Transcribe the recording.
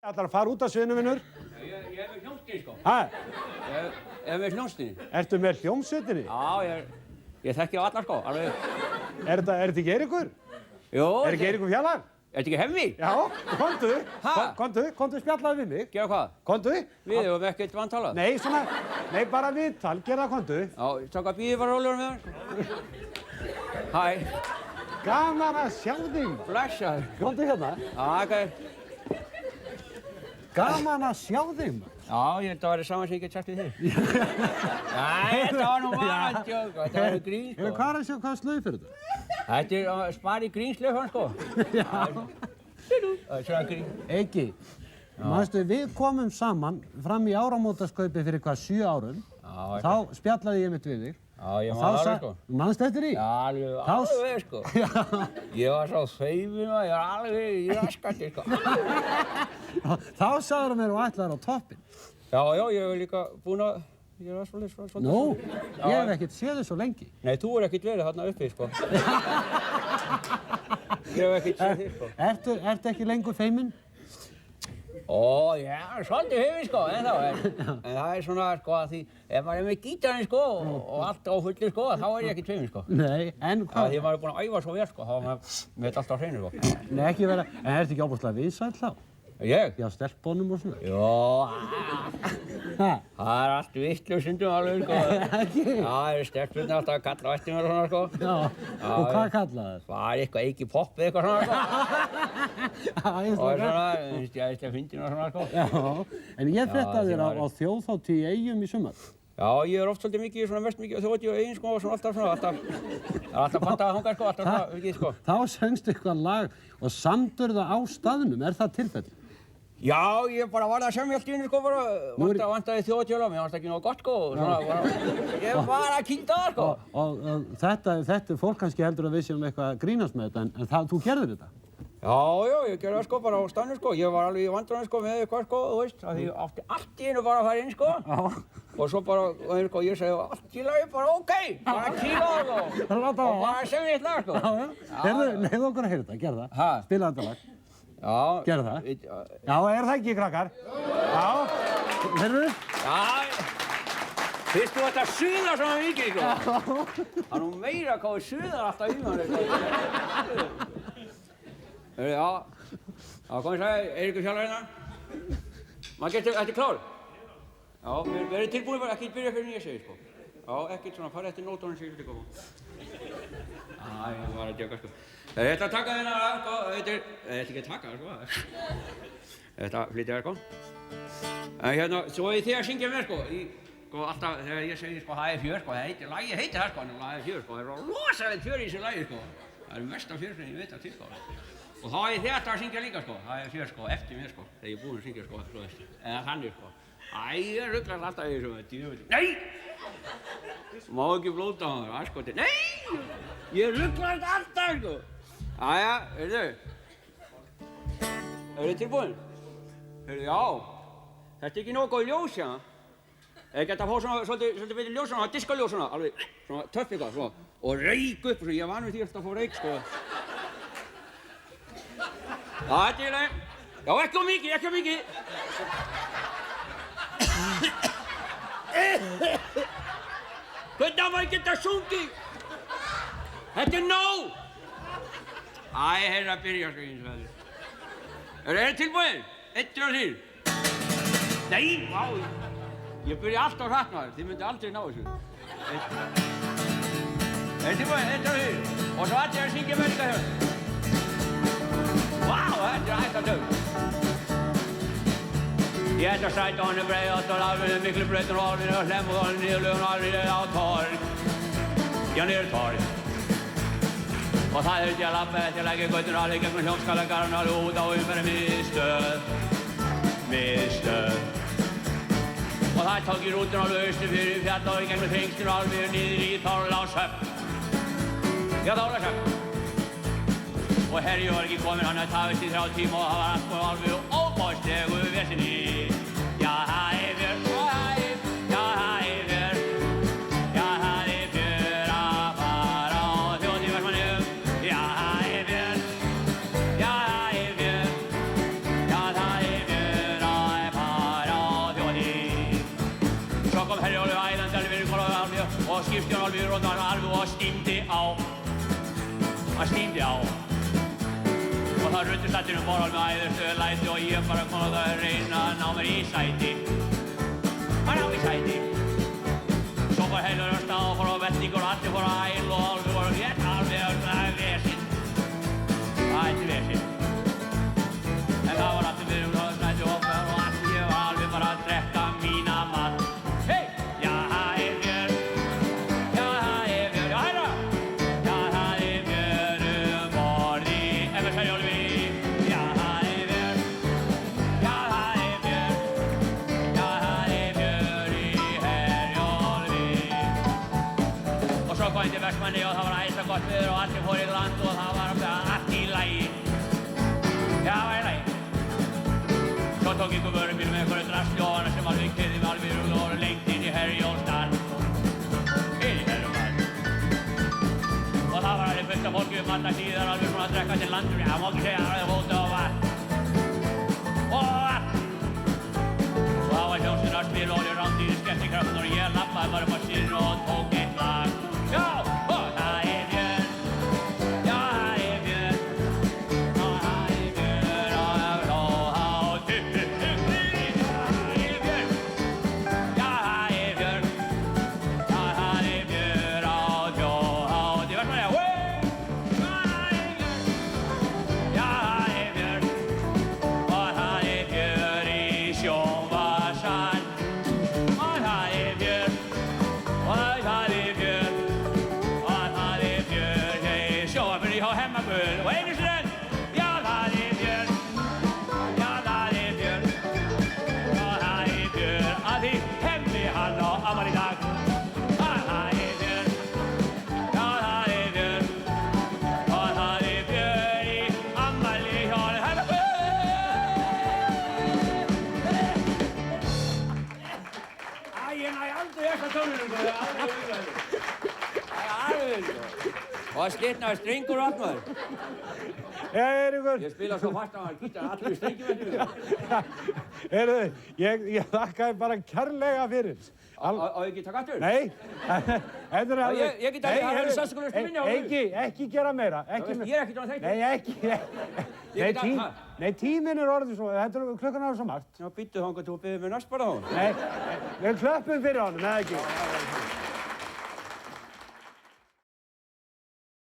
Ætlar að fara út af sviðinu, vinnur? Ég er með hljómsveitinni, sko. Hæ? Ég er með hljómsveitinni. Ertu með hljómsveitinni? Já, ég þekki á allar, sko, alveg. Er þetta ekki Eiríkur? Jú. Er ekki Eiríkur Fjallar? Er þetta ekki Hemmi? Já, komdu spjallaðu við mig. Gera hvað? Komdu. Við hefum ekkert vantalað. Nei, bara viðtal, gera það, komdu. Já, taka býðið bara rólegur með hann. Hæ. Gaman að sjá þig. Blessaður. Komdu hérna. Já, ok. Gaman að sjá þig. Já, ég held að það væri saman sem ég get sagt við þig. Nei, þetta var nú bara að djóka, þetta var grín, sko. Hvað er að sjá hvað slauð fyrir þetta? Þetta er að spara í grínslöfan, sko. Já. Svona grín. Eiki, manstu, við komum saman fram í áramótaskaupi fyrir hvað, 7 árum. Já, Þá spjallaði ég mitt við þig. Já, ég man alveg, sko. Manstu eftir því? Já, alveg, sko. Ég var svo feiminn og ég var alveg í raskandi, sko. Þá sagður mér og ætlaður á toppinn. Já, ég hef líka búinn að gera svolítið. Nú, ég hef ekkert séð þig svo lengi. Nei, þú er ekkert verið þarna uppi, sko. Ég hef ekkert séð þig, sko. Ertu ekki lengur feiminn? Ó, já, svolítið feiminn, sko, en það er svona, sko, að því ef maður er með gítarinn, sko, og allt á fullu, sko, þá er ég ekkert feiminn, sko. Nei, en hvað? Því maður er búinn að æfa svo vel, sko, þá er maður með þetta alltaf á hreinu, sko. Nei, ekki vera, en ertu ekki óbúslega vinsæll þá? Ég? Já, stelpunum og svona. Það er allt vitlaust stundum alveg, sko. Ekki? Já, það eru stelpurnar alltaf að kalla á eftir mér og svona, sko. Já, og hvað kallaði það? Það er eitthvað Eiki Popp eða eitthvað svona, sko. Og svona, ég fyndin og svona, sko. Já, en ég fréttaði þér á þjóðhátíð í Eyjum í sumar. Já, ég er oft svolítið mikið, svona mest mikið á þjóðhátíð og Eyjum, sko, og svona alltaf pantað að hanga, sko, alltaf svona mikið, sko. Þá söngstu eitthvað lag og samdur það á staðnum, er það tilfelli? Já, ég bara var það sem ég allt í henni, sko, bara vantaði þjóðhátíðulega, mér fannst ekki nógu gott, sko, og svona, ég var að kýnda það, sko. Og þetta fólk kannski heldur að við séum eitthvað að grínast með þetta, en þú gerðir þetta? Já, ég gerði það, sko, bara á staðnum, sko, ég var alveg í vandræðum, sko, með eitthvað, sko, þú veist, að ég átti allt í hennu bara að fara inn, sko. Já. Og svo bara, sko, ég segi allt í lagi, bara ókei, bara kýla það, og bara sem ég lag, sko. Heyrðu, leiðu okkur að heyra þetta, gerðu það. Spila þetta lag. Já. Gerðu það. Já, er það ekki, krakkar? Já. Heyrðu? Já. Fyrst þú ætti að suða svona mikið, sko. Það er nú meira hvað við suðar alltaf í manni, sko. Heyrðu, já. Já, komið sæði, Eiríkur Fjallar hérna. Maður getur, þetta er klár? Já, við erum tilbúin bara ekki byrja fyrir nýja segi, sko. Já, ekkert svona, fara eftir nótunum sem ég vil koma. Ég var að djóka, sko. Ég ætla að taka þennan að, sko, þetta er ekki að taka, sko. Þetta flytja þér, sko. En hérna, svo er þið að syngja með, sko, alltaf þegar ég segi, sko, það er fjör, sko, lagið heitir það, sko, það er fjör, sko, það er rosalegt fjör í þessu lagi, sko. Það er mesta fjör sem ég veit að til, sko. Og þá er þetta að syngja líka, sko, það er fjör, sko, eftir mér, sko, þegar ég er búinn að syngja, sko, svo veist, eða þannig, sko. Ég rugglar alltaf í þessu, djöfull. Nei! Má ekki blóta á það, aðskoti. Nei! Ég rugglar þetta alltaf, sko. Jæja, heyrðu. Eru þið tilbúin? Heyrðu, já. Þetta er ekki nógu góð ljós, hérna. Ekki hægt að fá svona, svolítið betri ljós, svona diskaljós, svona, alveg, svona töff eitthvað, svona. Og reik upp, svona, ég var vanur því alltaf að fá reik, sko. Já, þetta er í lagi. Já, ekki of mikið, ekki of mikið. Hvernig á maður geta sungið? Þetta er nóg! Heyrðu að byrja, sko, eins og það. Eru þið tilbúin? 1, 2, 3. Nei, vá! Ég byrja alltaf hratt, maður. Þið myndi aldrei ná þessu. Eru þið tilbúin? 1, 2, 3. Og svo allir að syngja með líka hér. Vá, þetta er hægt að dög. Ég ætla að sæta honum breiðast og lafinu miklu breytun og álinu og hlemmu honum niður lögun og álinu á torg. Já, niður torg. Og það hefði ég að labba eftir lækja göttun alveg gegnum hljómskalagarinn alveg út á umferð miðstöð. Og það tók ég rútun alveg austur fyrir fjall og gegnum Hringstin og alveg niður í Þorlákshöfn. Já, Þorlákshöfn. Og herri, ég var ekki kominn, hann hafði tafist í 3 tíma og það var allt og alveg óbóðslegu vesinni. Já, það er fjör, já, það er fjör, já, það er fjör að fara á þjóðtímarsmannum. Já, það er fjör, já, það er fjör, já, það er fjör skipstjórn alveg rundan alveg og stímdi á. Hann stímdi á. Og það ruddist allir borðan með æðustu læti og ég bara kom að reyna að ná mér í sæti. Hann á í sæti. Svo var heilur af stað og fór á vellingur og allir fór að æla og alveg voru rétt alveg vesinn. Það er vesinn. En það var allir við snætti og allt ég var alveg bara að drekka mína mat. Hey! Já, það er Björn. Já, það er Björn. Já, hæra! Já, það er Björn borði eftir Herjólfi. Já, það er Björn. Já, það er Björn. Já, það er Björn í Herjólfi. Og svo kom ég til Vestmanni og það var æsa gott viður og allir fór í land og það var allt í lagi. Já, það var í lagi. Svo tók ykkur vörubíl með einhverju drastljóðana sem alveg keyrði mig alveg rúglega og lengt inn í Herjólfsdal. Inn í Herjólfsdal. Og það var alveg fullt af fólki allar síðar alveg svona að drekka til landur. Já, má ekki segja alveg hóta og vatn. Og vatn. Og það var hljómsveitin að spila og rándýri skemmtikraftur og ég labbaði bara upp á sviðinu og tók eitt lag. Já, og það er Björn. Já, það er Björn. Og það er Björn og og það slitnaði strengur og allt maður. Eiríkur. Ég spila svo fast á hann gítar, allir strengjum eftir mig. Heyrðu, ég þakkaði bara kærlega fyrir. Á ég ekki taka aftur? Nei. Þetta er alveg... Ég get alveg, það verður sannsökulega minni á þessu. Ekki gera meira. Ég er ekkert á þetta. Nei, ekki. Nei, tíminn er orðið svo, klukkan er svo margt. Já, býttu þangað til þú biður mér næst bara þá. Nei, við klöppum fyrir honum, eða ekki?